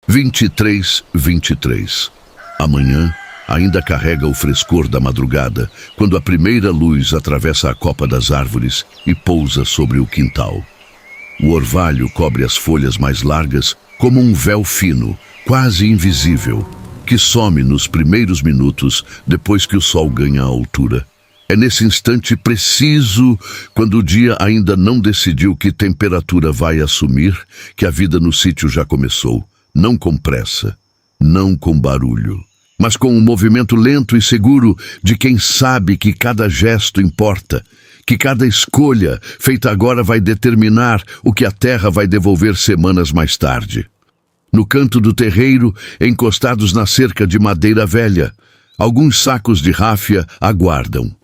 23:23. Amanhã ainda carrega o frescor da madrugada, quando a primeira luz atravessa a copa das árvores e pousa sobre o quintal. O orvalho cobre as folhas mais largas como um véu fino, quase invisível, que some nos primeiros minutos depois que o sol ganha a altura. É nesse instante preciso, quando o dia ainda não decidiu que temperatura vai assumir, que a vida no sítio já começou. Não com pressa, não com barulho, mas com um movimento lento e seguro de quem sabe que cada gesto importa, que cada escolha feita agora vai determinar o que a terra vai devolver semanas mais tarde. No canto do terreiro, encostados na cerca de madeira velha, alguns sacos de ráfia aguardam.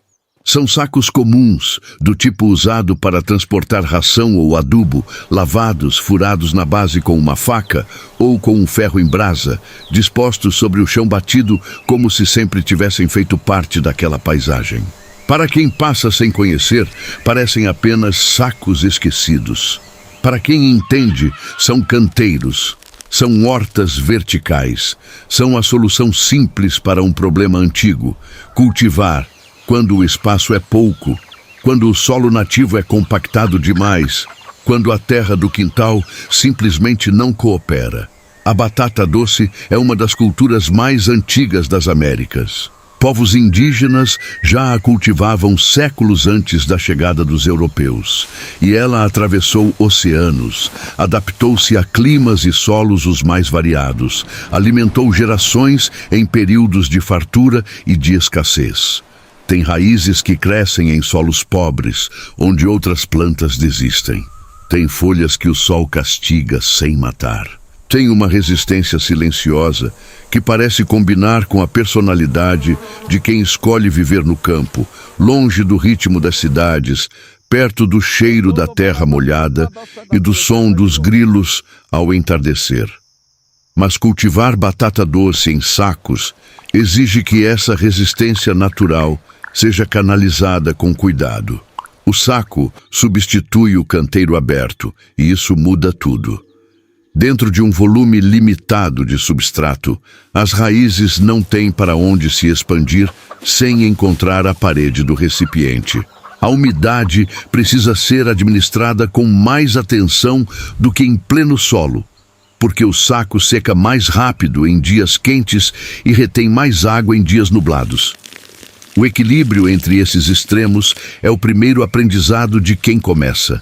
São sacos comuns, do tipo usado para transportar ração ou adubo, lavados, furados na base com uma faca ou com um ferro em brasa, dispostos sobre o chão batido como se sempre tivessem feito parte daquela paisagem. Para quem passa sem conhecer, parecem apenas sacos esquecidos. Para quem entende, são canteiros, são hortas verticais, são a solução simples para um problema antigo: cultivar quando o espaço é pouco, quando o solo nativo é compactado demais, quando a terra do quintal simplesmente não coopera. A batata doce é uma das culturas mais antigas das Américas. Povos indígenas já a cultivavam séculos antes da chegada dos europeus, e ela atravessou oceanos, adaptou-se a climas e solos os mais variados, alimentou gerações em períodos de fartura e de escassez. Tem raízes que crescem em solos pobres, onde outras plantas desistem. Tem folhas que o sol castiga sem matar. Tem uma resistência silenciosa que parece combinar com a personalidade de quem escolhe viver no campo, longe do ritmo das cidades, perto do cheiro da terra molhada e do som dos grilos ao entardecer. Mas cultivar batata doce em sacos exige que essa resistência natural seja canalizada com cuidado. O saco substitui o canteiro aberto, e isso muda tudo. Dentro de um volume limitado de substrato, as raízes não têm para onde se expandir sem encontrar a parede do recipiente. A umidade precisa ser administrada com mais atenção do que em pleno solo, porque o saco seca mais rápido em dias quentes e retém mais água em dias nublados. O equilíbrio entre esses extremos é o primeiro aprendizado de quem começa.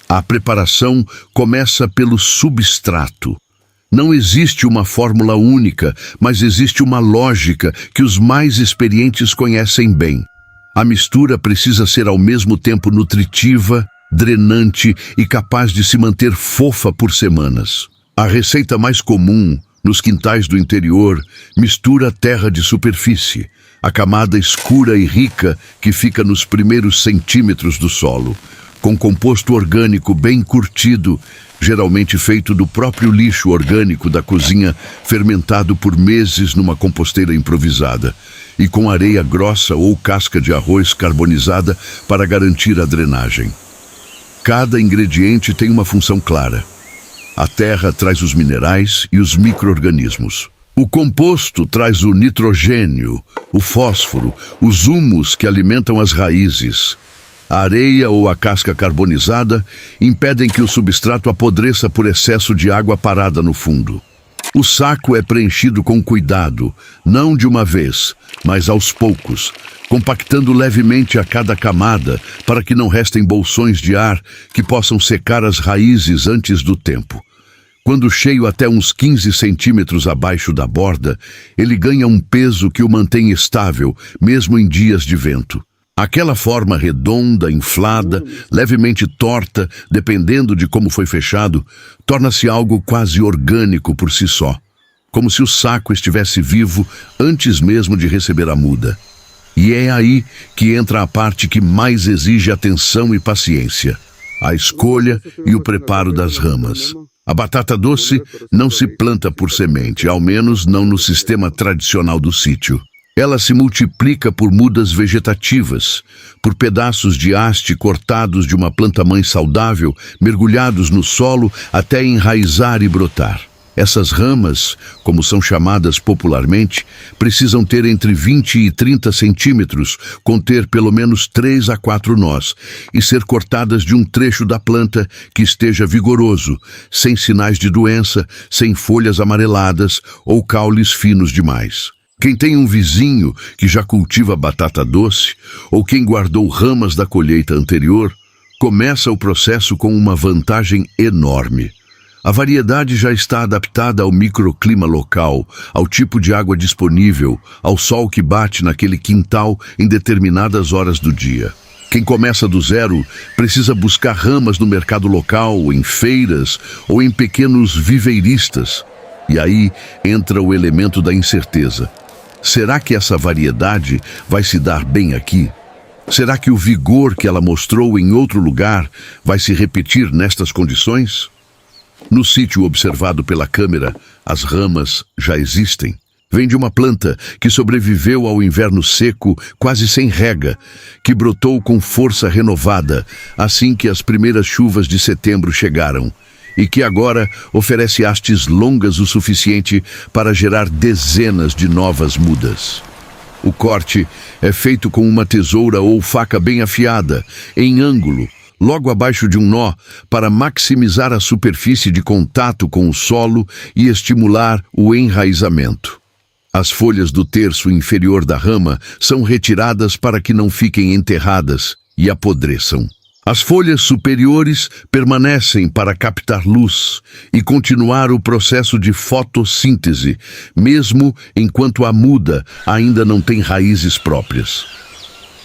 A preparação começa pelo substrato. Não existe uma fórmula única, mas existe uma lógica que os mais experientes conhecem bem. A mistura precisa ser ao mesmo tempo nutritiva, drenante e capaz de se manter fofa por semanas. A receita mais comum, nos quintais do interior, mistura terra de superfície, a camada escura e rica que fica nos primeiros centímetros do solo, com composto orgânico bem curtido, geralmente feito do próprio lixo orgânico da cozinha, fermentado por meses numa composteira improvisada, e com areia grossa ou casca de arroz carbonizada para garantir a drenagem. Cada ingrediente tem uma função clara. A terra traz os minerais e os micro-organismos. O composto traz o nitrogênio, o fósforo, os humus que alimentam as raízes. A areia ou a casca carbonizada impedem que o substrato apodreça por excesso de água parada no fundo. O saco é preenchido com cuidado, não de uma vez, mas aos poucos, compactando levemente a cada camada para que não restem bolsões de ar que possam secar as raízes antes do tempo. Quando cheio até uns 15 centímetros abaixo da borda, ele ganha um peso que o mantém estável, mesmo em dias de vento. Aquela forma redonda, inflada, levemente torta, dependendo de como foi fechado, torna-se algo quase orgânico por si só, como se o saco estivesse vivo antes mesmo de receber a muda. E é aí que entra a parte que mais exige atenção e paciência: a escolha e o preparo das ramas. A batata doce não se planta por semente, ao menos não no sistema tradicional do sítio. Ela se multiplica por mudas vegetativas, por pedaços de haste cortados de uma planta-mãe saudável, mergulhados no solo até enraizar e brotar. Essas ramas, como são chamadas popularmente, precisam ter entre 20 e 30 centímetros, conter pelo menos 3 a 4 nós, e ser cortadas de um trecho da planta que esteja vigoroso, sem sinais de doença, sem folhas amareladas ou caules finos demais. Quem tem um vizinho que já cultiva batata doce, ou quem guardou ramas da colheita anterior, começa o processo com uma vantagem enorme. A variedade já está adaptada ao microclima local, ao tipo de água disponível, ao sol que bate naquele quintal em determinadas horas do dia. Quem começa do zero precisa buscar ramas no mercado local, em feiras ou em pequenos viveiristas. E aí entra o elemento da incerteza. Será que essa variedade vai se dar bem aqui? Será que o vigor que ela mostrou em outro lugar vai se repetir nestas condições? No sítio observado pela câmera, as ramas já existem. Vem de uma planta que sobreviveu ao inverno seco, quase sem rega, que brotou com força renovada assim que as primeiras chuvas de setembro chegaram, e que agora oferece hastes longas o suficiente para gerar dezenas de novas mudas. O corte é feito com uma tesoura ou faca bem afiada, em ângulo, logo abaixo de um nó, para maximizar a superfície de contato com o solo e estimular o enraizamento. As folhas do terço inferior da rama são retiradas para que não fiquem enterradas e apodreçam. As folhas superiores permanecem para captar luz e continuar o processo de fotossíntese, mesmo enquanto a muda ainda não tem raízes próprias.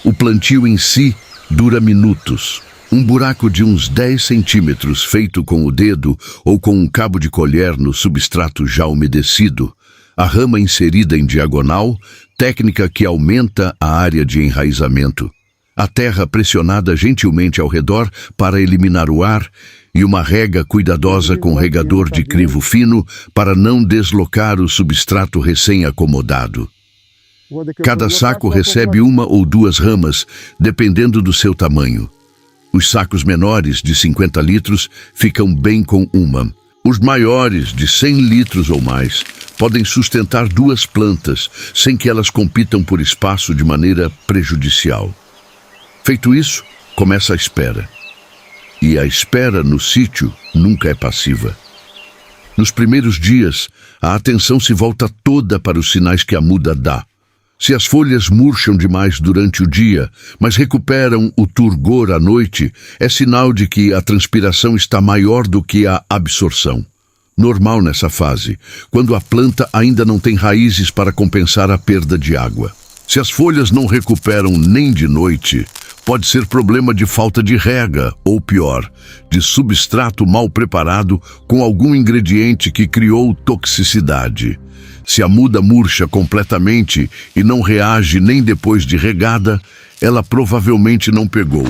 O plantio em si dura minutos. Um buraco de uns 10 centímetros feito com o dedo ou com um cabo de colher no substrato já umedecido, a rama inserida em diagonal, técnica que aumenta a área de enraizamento, a terra pressionada gentilmente ao redor para eliminar o ar e uma rega cuidadosa com regador de crivo fino para não deslocar o substrato recém-acomodado. Cada saco recebe 1 ou 2 ramas, dependendo do seu tamanho. Os sacos menores, de 50 litros, ficam bem com 1. Os maiores, de 100 litros ou mais, podem sustentar 2 plantas, sem que elas compitam por espaço de maneira prejudicial. Feito isso, começa a espera. E a espera no sítio nunca é passiva. Nos primeiros dias, a atenção se volta toda para os sinais que a muda dá. Se as folhas murcham demais durante o dia, mas recuperam o turgor à noite, é sinal de que a transpiração está maior do que a absorção. Normal nessa fase, quando a planta ainda não tem raízes para compensar a perda de água. Se as folhas não recuperam nem de noite, pode ser problema de falta de rega, ou pior, de substrato mal preparado com algum ingrediente que criou toxicidade. Se a muda murcha completamente e não reage nem depois de regada, ela provavelmente não pegou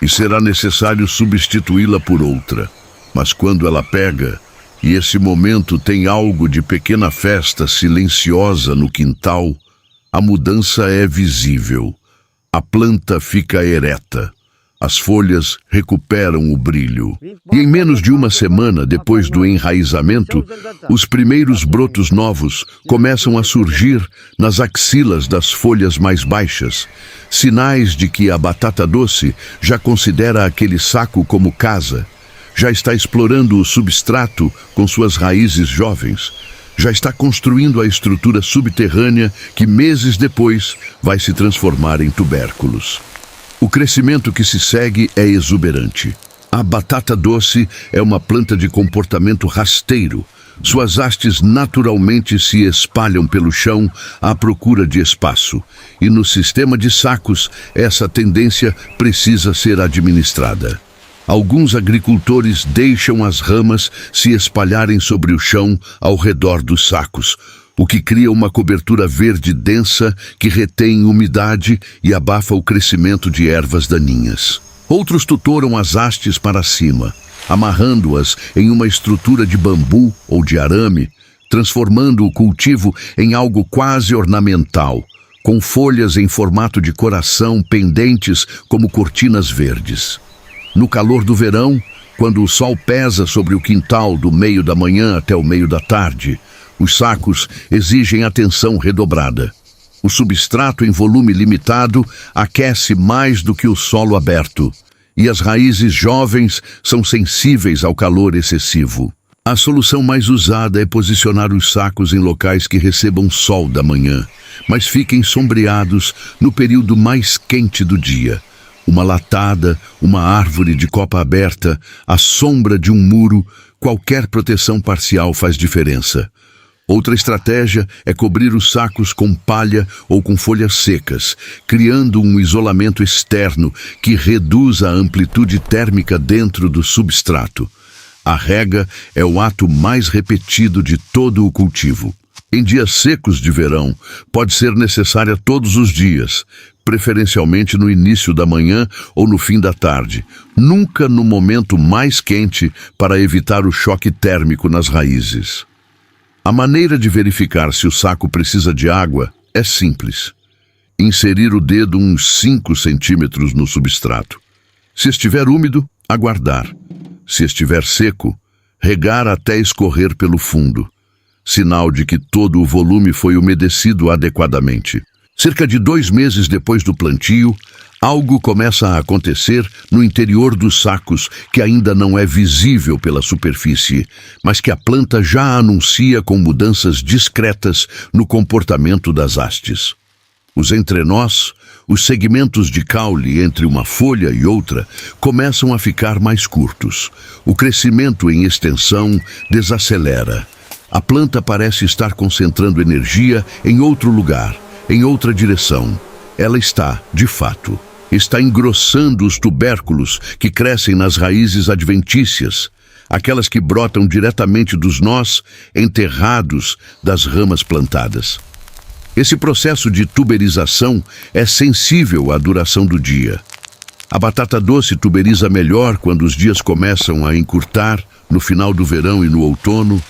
e será necessário substituí-la por outra. Mas quando ela pega, e esse momento tem algo de pequena festa silenciosa no quintal, a mudança é visível. A planta fica ereta. As folhas recuperam o brilho. E em menos de 1 semana depois do enraizamento, os primeiros brotos novos começam a surgir nas axilas das folhas mais baixas, sinais de que a batata doce já considera aquele saco como casa, já está explorando o substrato com suas raízes jovens, já está construindo a estrutura subterrânea que meses depois vai se transformar em tubérculos. O crescimento que se segue é exuberante. A batata doce é uma planta de comportamento rasteiro. Suas hastes naturalmente se espalham pelo chão à procura de espaço. E no sistema de sacos, essa tendência precisa ser administrada. Alguns agricultores deixam as ramas se espalharem sobre o chão ao redor dos sacos, o que cria uma cobertura verde densa que retém umidade e abafa o crescimento de ervas daninhas. Outros tutoram as hastes para cima, amarrando-as em uma estrutura de bambu ou de arame, transformando o cultivo em algo quase ornamental, com folhas em formato de coração pendentes como cortinas verdes. No calor do verão, Quando o sol pesa sobre o quintal do meio da manhã até o meio da tarde, os sacos exigem atenção redobrada. O substrato em volume limitado aquece mais do que o solo aberto, e as raízes jovens são sensíveis ao calor excessivo. A solução mais usada é posicionar os sacos em locais que recebam sol da manhã, mas fiquem sombreados no período mais quente do dia. Uma latada, uma árvore de copa aberta, a sombra de um muro, qualquer proteção parcial faz diferença. Outra estratégia é cobrir os sacos com palha ou com folhas secas, criando um isolamento externo que reduz a amplitude térmica dentro do substrato. A rega é o ato mais repetido de todo o cultivo. Em dias secos de verão, pode ser necessária todos os dias, preferencialmente no início da manhã ou no fim da tarde, nunca no momento mais quente para evitar o choque térmico nas raízes. A maneira de verificar se o saco precisa de água é simples. Inserir o dedo uns 5 centímetros no substrato. Se estiver úmido, aguardar. Se estiver seco, regar até escorrer pelo fundo. Sinal de que todo o volume foi umedecido adequadamente. Cerca de 2 meses depois do plantio, algo começa a acontecer no interior dos sacos que ainda não é visível pela superfície, mas que a planta já anuncia com mudanças discretas no comportamento das hastes. Os entrenós, os segmentos de caule entre uma folha e outra, começam a ficar mais curtos. O crescimento em extensão desacelera. A planta parece estar concentrando energia em outro lugar, em outra direção. Ela está, de fato, engrossando os tubérculos que crescem nas raízes adventícias, aquelas que brotam diretamente dos nós enterrados das ramas plantadas. Esse processo de tuberização é sensível à duração do dia. A batata doce tuberiza melhor quando os dias começam a encurtar, no final do verão e no outono,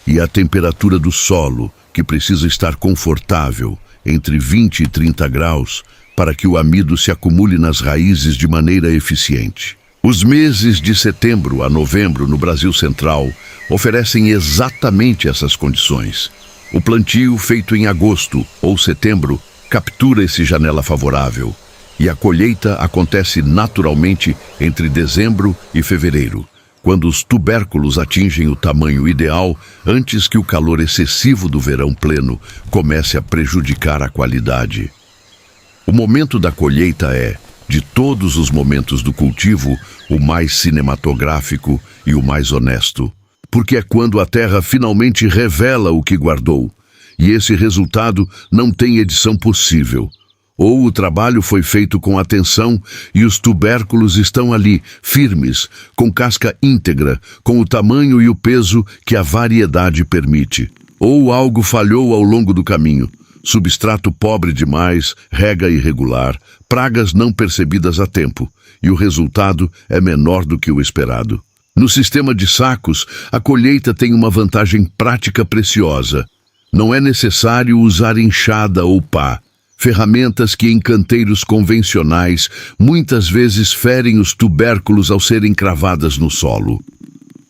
e a temperatura do solo, que precisa estar confortável, entre 20 e 30 graus, para que o amido se acumule nas raízes de maneira eficiente. Os meses de setembro a novembro no Brasil Central oferecem exatamente essas condições. O plantio feito em agosto ou setembro captura essa janela favorável, e a colheita acontece naturalmente entre dezembro e fevereiro, quando os tubérculos atingem o tamanho ideal antes que o calor excessivo do verão pleno comece a prejudicar a qualidade. O momento da colheita é, de todos os momentos do cultivo, o mais cinematográfico e o mais honesto, porque é quando a terra finalmente revela o que guardou, e esse resultado não tem edição possível. Ou o trabalho foi feito com atenção e os tubérculos estão ali, firmes, com casca íntegra, com o tamanho e o peso que a variedade permite. Ou algo falhou ao longo do caminho. Substrato pobre demais, rega irregular, pragas não percebidas a tempo, e o resultado é menor do que o esperado. No sistema de sacos, a colheita tem uma vantagem prática preciosa. Não é necessário usar enxada ou pá, ferramentas que em canteiros convencionais muitas vezes ferem os tubérculos ao serem cravadas no solo.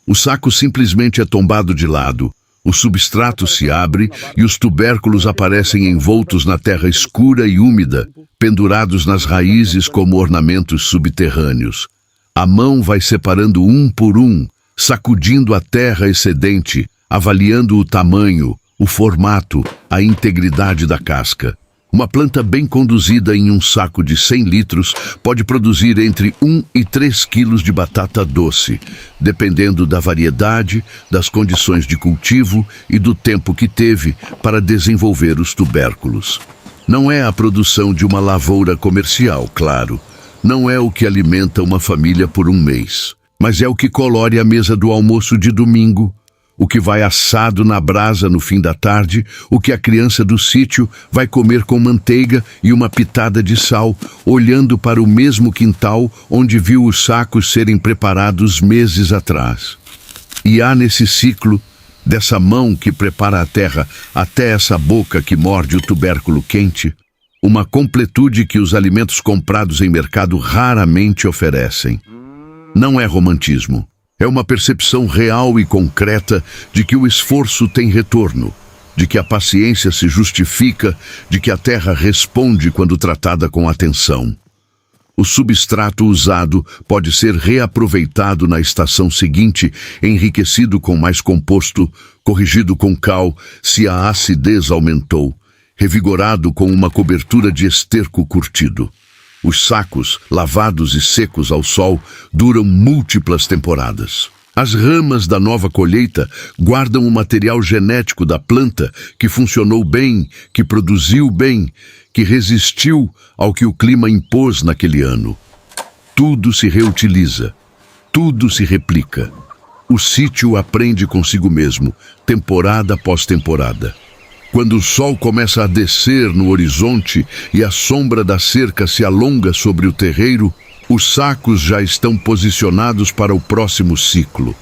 O saco simplesmente é tombado de lado, o substrato se abre e os tubérculos aparecem envoltos na terra escura e úmida, pendurados nas raízes como ornamentos subterrâneos. A mão vai separando um por um, sacudindo a terra excedente, avaliando o tamanho, o formato, a integridade da casca. Uma planta bem conduzida em um saco de 100 litros pode produzir entre 1 e 3 quilos de batata doce, dependendo da variedade, das condições de cultivo e do tempo que teve para desenvolver os tubérculos. Não é a produção de uma lavoura comercial, claro. Não é o que alimenta uma família por um mês, mas é o que colore a mesa do almoço de domingo, o que vai assado na brasa no fim da tarde, o que a criança do sítio vai comer com manteiga e uma pitada de sal, olhando para o mesmo quintal onde viu os sacos serem preparados meses atrás. E há nesse ciclo, dessa mão que prepara a terra até essa boca que morde o tubérculo quente, uma completude que os alimentos comprados em mercado raramente oferecem. Não é romantismo, É uma percepção real e concreta de que o esforço tem retorno, de que a paciência se justifica, de que a terra responde quando tratada com atenção. O substrato usado pode ser reaproveitado na estação seguinte, enriquecido com mais composto, corrigido com cal, se a acidez aumentou, revigorado com uma cobertura de esterco curtido. Os sacos, lavados e secos ao sol, duram múltiplas temporadas. As ramas da nova colheita guardam o material genético da planta que funcionou bem, que produziu bem, que resistiu ao que o clima impôs naquele ano. Tudo se reutiliza, tudo se replica. O sítio aprende consigo mesmo, temporada após temporada. Quando o sol começa a descer no horizonte e a sombra da cerca se alonga sobre o terreiro, os sacos já estão posicionados para o próximo ciclo.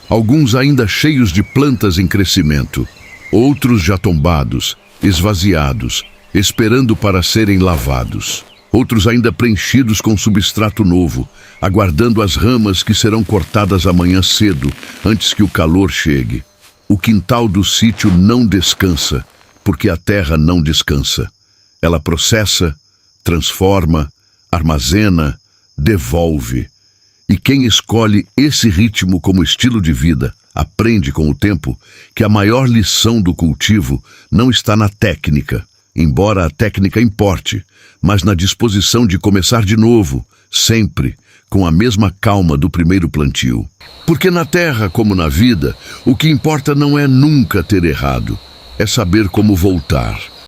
Alguns ainda cheios de plantas em crescimento, outros já tombados, esvaziados, esperando para serem lavados. Outros ainda preenchidos com substrato novo, aguardando as ramas que serão cortadas amanhã cedo, antes que o calor chegue. O quintal do sítio não descansa, porque a terra não descansa. Ela processa, transforma, armazena, devolve. E quem escolhe esse ritmo como estilo de vida aprende com o tempo que a maior lição do cultivo não está na técnica, embora a técnica importe, mas na disposição de começar de novo, sempre, com a mesma calma do primeiro plantio. Porque na terra, como na vida, o que importa não é nunca ter errado, é saber como voltar.